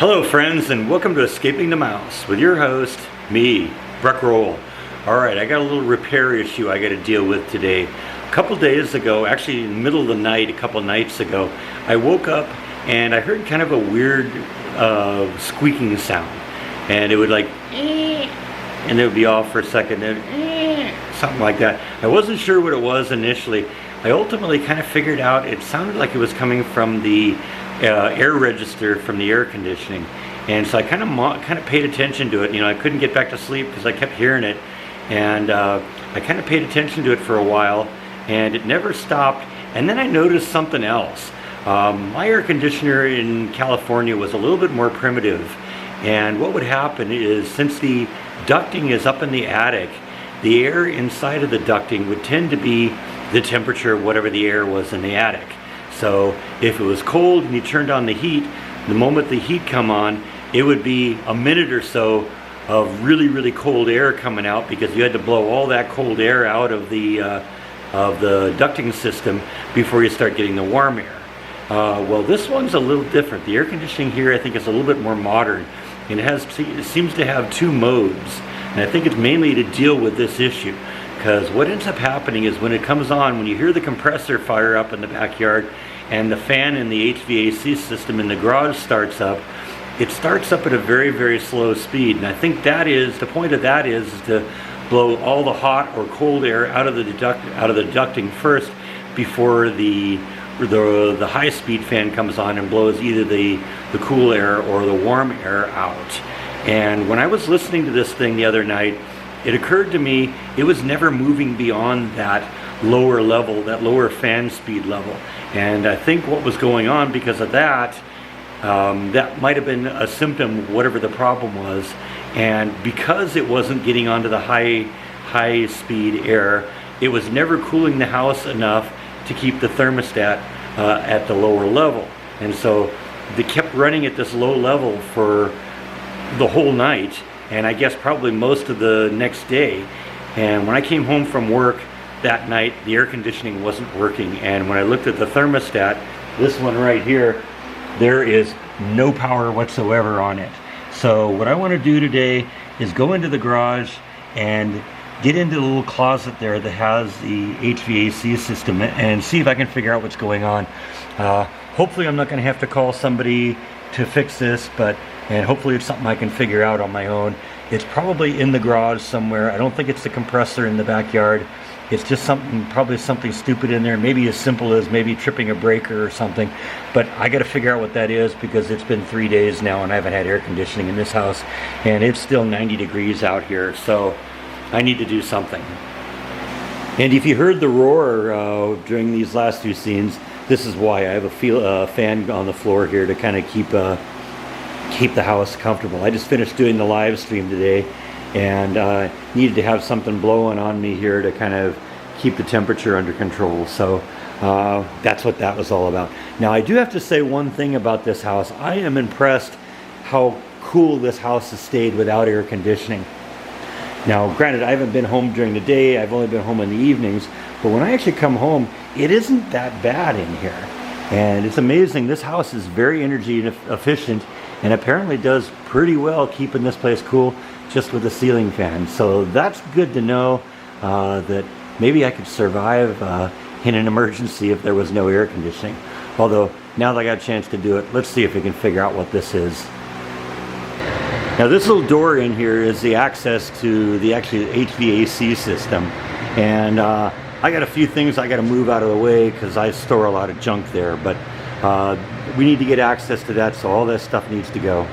Hello friends, and welcome to Escaping the Mouse with your host, me, Breck Roll. Alright, I got a little repair issue I got to deal with today. A couple days ago, actually in the middle of the night, a couple nights ago, I woke up and I heard kind of a weird squeaking sound. And it would like, and it would be off for a second, and something like that. I wasn't sure what it was initially. I ultimately kind of figured out it sounded like it was coming from the air register from the air conditioning, and so I kind of paid attention to it. You know, I couldn't get back to sleep because I kept hearing it, and I kind of paid attention to it for a while, and it never stopped. And then I noticed something else. My air conditioner in California was a little bit more primitive, and what would happen is, since the ducting is up in the attic, the air inside of the ducting would tend to be the temperature of whatever the air was in the attic. So if it was cold and you turned on the heat, the moment the heat come on, it would be a minute or so of really cold air coming out, because you had to blow all that cold air out of the ducting system before you start getting the warm air. Well, this one's a little different. The air conditioning here, I think, is a little bit more modern, and it seems to have two modes, and I think it's mainly to deal with this issue. Because what ends up happening is, when it comes on, when you hear the compressor fire up in the backyard and the fan in the HVAC system in the garage starts up, it starts up at a very slow speed. And I think that is, the point of that is to blow all the hot or cold air out of the ducting first, before the high speed fan comes on and blows either the cool air or the warm air out. And when I was listening to this thing the other night, it occurred to me it was never moving beyond that lower level, that lower fan speed level. And I think what was going on because of that, that might have been a symptom of whatever the problem was. And because it wasn't getting onto the high speed air, it was never cooling the house enough to keep the thermostat at the lower level. And so they kept running at this low level for the whole night, and I guess probably most of the next day. And when I came home from work that night, the air conditioning wasn't working. And when I looked at the thermostat, this one right here, there is no power whatsoever on it. So what I want to do today is go into the garage and get into the little closet there that has the HVAC system and see if I can figure out what's going on. Hopefully I'm not going to have to call somebody to fix this, and hopefully it's something I can figure out on my own. It's probably in the garage somewhere. I don't think it's the compressor in the backyard. It's just probably something stupid in there, maybe as simple as maybe tripping a breaker or something. But I got to figure out what that is, because it's been 3 days now and I haven't had air conditioning in this house, and it's still 90 degrees out here, so I need to do something. And if you heard the roar during these last few scenes, this is why. I have a fan on the floor here to kind of keep the house comfortable. I just finished doing the live stream today, and needed to have something blowing on me here to kind of keep the temperature under control. So that's what that was all about. Now, I do have to say one thing about this house. I am impressed how cool this house has stayed without air conditioning. Now, granted, I haven't been home during the day. I've only been home in the evenings. But when I actually come home, it isn't that bad in here. And it's amazing. This house is very energy efficient, and apparently does pretty well keeping this place cool just with a ceiling fan. So that's good to know, that maybe I could survive in an emergency if there was no air conditioning. Although, now that I got a chance to do it, let's see if we can figure out what this is. Now, this little door in here is the access to the actual HVAC system. And I got a few things I got to move out of the way because I store a lot of junk there. But we need to get access to that, so all that stuff needs to go.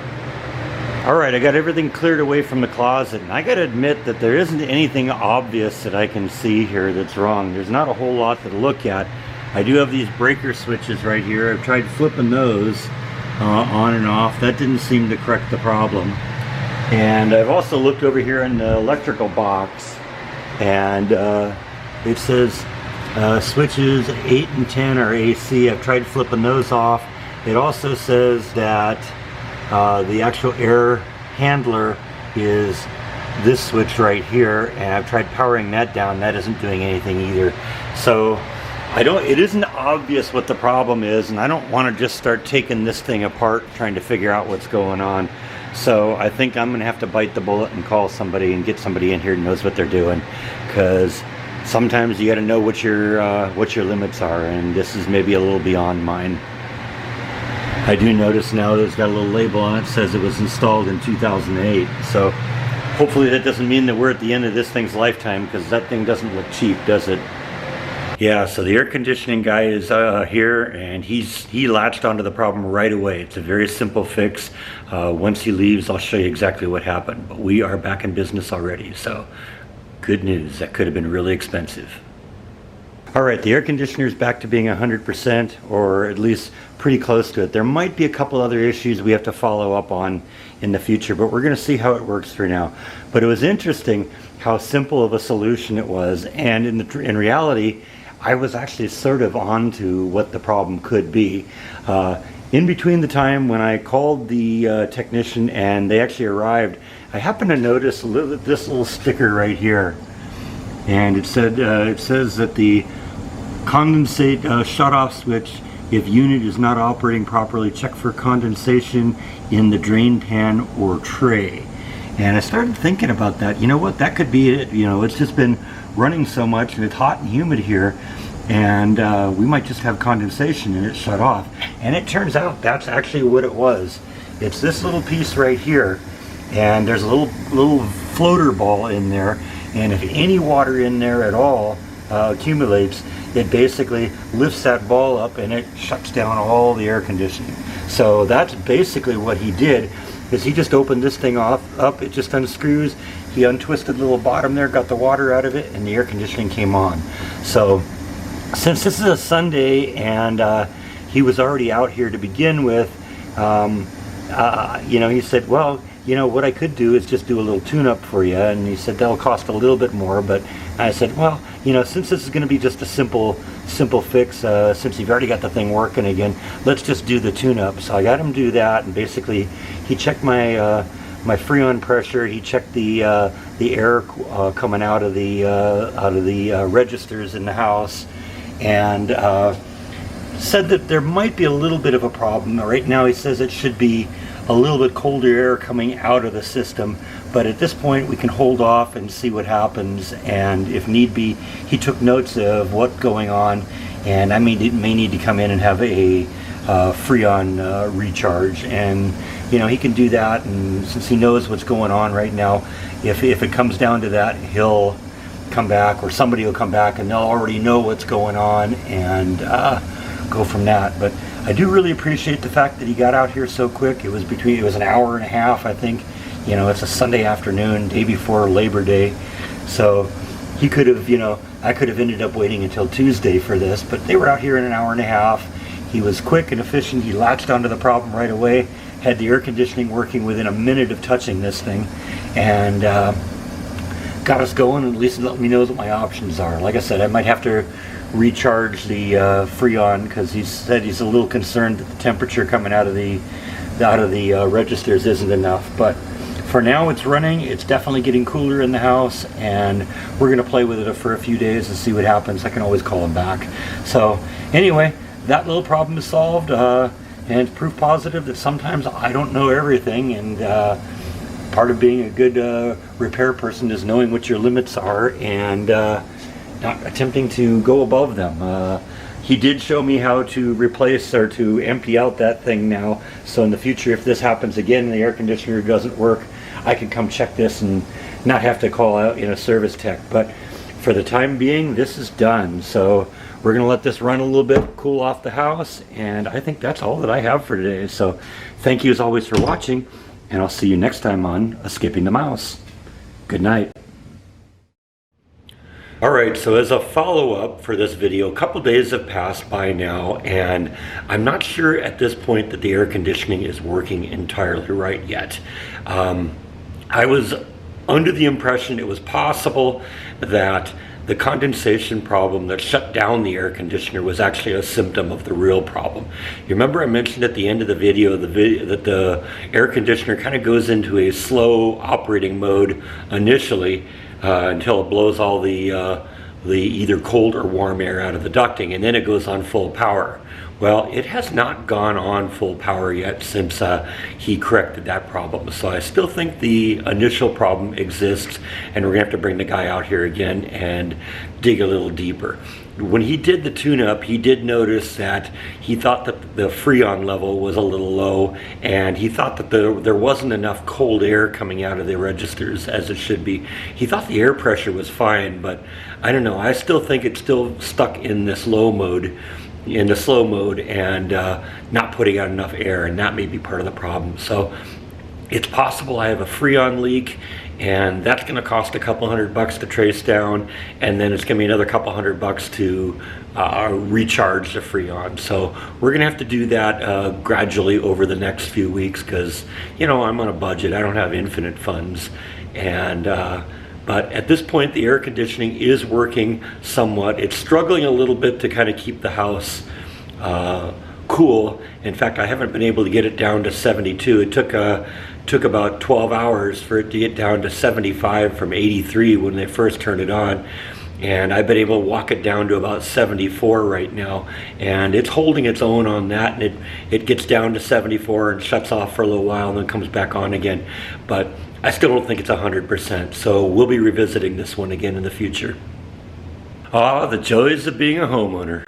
Alright, I got everything cleared away from the closet, and I got to admit that there isn't anything obvious that I can see here that's wrong. There's not a whole lot to look at. I do have these breaker switches right here. I've tried flipping those on and off. That didn't seem to correct the problem. And I've also looked over here in the electrical box, and it says switches 8 and 10 are AC. I've tried flipping those off. It also says that the actual air handler is this switch right here, and I've tried powering that down. That isn't doing anything either. So It isn't obvious what the problem is, and I don't want to just start taking this thing apart trying to figure out what's going on. So I think I'm gonna have to bite the bullet and call somebody and get somebody in here who knows what they're doing, because sometimes you got to know what your limits are, and this is maybe a little beyond mine. I do notice now that it's got a little label on it that says it was installed in 2008, so hopefully that doesn't mean that we're at the end of this thing's lifetime, because that thing doesn't look cheap, does it? Yeah, so the air conditioning guy is here, and he latched onto the problem right away. It's a very simple fix. Once he leaves, I'll show you exactly what happened. But we are back in business already, so good news. That could have been really expensive. All right, the air conditioner is back to being 100%, or at least pretty close to it. There might be a couple other issues we have to follow up on in the future, but we're going to see how it works for now. But it was interesting how simple of a solution it was, and in reality, I was actually sort of onto what the problem could be. In between the time when I called the technician and they actually arrived, I happened to notice this little sticker right here, and it says that the condensate shutoff switch, if unit is not operating properly, check for condensation in the drain pan or tray. And I started thinking about that. You know what? That could be it. You know, it's just been running so much and it's hot and humid here, and we might just have condensation and it shut off. And it turns out that's actually what it was. It's this little piece right here, and there's a little floater ball in there, and if any water in there at all accumulates, it basically lifts that ball up and it shuts down all the air conditioning. So that's basically what he did, is he just opened this thing up, it just unscrews, he untwisted the little bottom there, got the water out of it, and the air conditioning came on. So since this is a Sunday and he was already out here to begin with, you know, he said, well, you know, what I could do is just do a little tune-up for you. And he said that'll cost a little bit more, but I said, well, you know, since this is going to be just a simple fix, since you've already got the thing working again, let's just do the tune-up. So I got him to do that, and basically he checked my my freon pressure. He checked the air coming out of the registers in the house, and said that there might be a little bit of a problem. Right now he says it should be a little bit colder air coming out of the system, but at this point we can hold off and see what happens, and if need be, he took notes of what's going on, and I may need to come in and have a freon recharge, and you know, he can do that. And since he knows what's going on right now, if it comes down to that, he'll come back, or somebody will come back, and they'll already know what's going on, and go from that. But I do really appreciate the fact that he got out here so quick. It was an hour and a half, I think. You know, it's a Sunday afternoon, day before Labor Day, so he could have, you know, I could have ended up waiting until Tuesday for this, but they were out here in an hour and a half. He was quick and efficient. He latched onto the problem right away, had the air conditioning working within a minute of touching this thing, and got us going, and at least let me know what my options are. Like I said, I might have to recharge the freon, because he said he's a little concerned that the temperature coming out of the registers isn't enough. But for now it's running. It's definitely getting cooler in the house, and we're going to play with it for a few days and see what happens. I can always call him back. So anyway, that little problem is solved, and it's proof positive that sometimes I don't know everything, and part of being a good repair person is knowing what your limits are and not attempting to go above them. He did show me how to replace or to empty out that thing now, so in the future, if this happens again and the air conditioner doesn't work, I can come check this and not have to call out in a service tech. But for the time being, this is done. So we're going to let this run a little bit, cool off the house, and I think that's all that I have for today. So thank you as always for watching, and I'll see you next time on Escaping the Mouse. Good night. Alright, so as a follow-up for this video, a couple days have passed by now, and I'm not sure at this point that the air conditioning is working entirely right yet. I was under the impression it was possible that the condensation problem that shut down the air conditioner was actually a symptom of the real problem. You remember I mentioned at the end of the video that the air conditioner kind of goes into a slow operating mode initially, until it blows all the the either cold or warm air out of the ducting, and then it goes on full power. Well, it has not gone on full power yet since he corrected that problem. So I still think the initial problem exists, and we're gonna have to bring the guy out here again and dig a little deeper. When he did the tune-up, he did notice that he thought that the freon level was a little low, and he thought that there wasn't enough cold air coming out of the registers as it should be. He thought the air pressure was fine, but I don't know. I still think it's still stuck in this low mode, in the slow mode, and not putting out enough air, and that may be part of the problem. So it's possible I have a freon leak, and that's going to cost a couple $100 to trace down, and then it's going to be another couple $100 to recharge the freon. So we're going to have to do that gradually over the next few weeks, because I'm on a budget. I don't have infinite funds, and but at this point the air conditioning is working somewhat. It's struggling a little bit to kind of keep the house cool. In fact, I haven't been able to get it down to 72. It took about 12 hours for it to get down to 75 from 83 when they first turned it on, and I've been able to walk it down to about 74 right now, and it's holding its own on that, and it gets down to 74 and shuts off for a little while and then comes back on again. But I still don't think it's 100%, so we'll be revisiting this one again in the future. Ah, the joys of being a homeowner.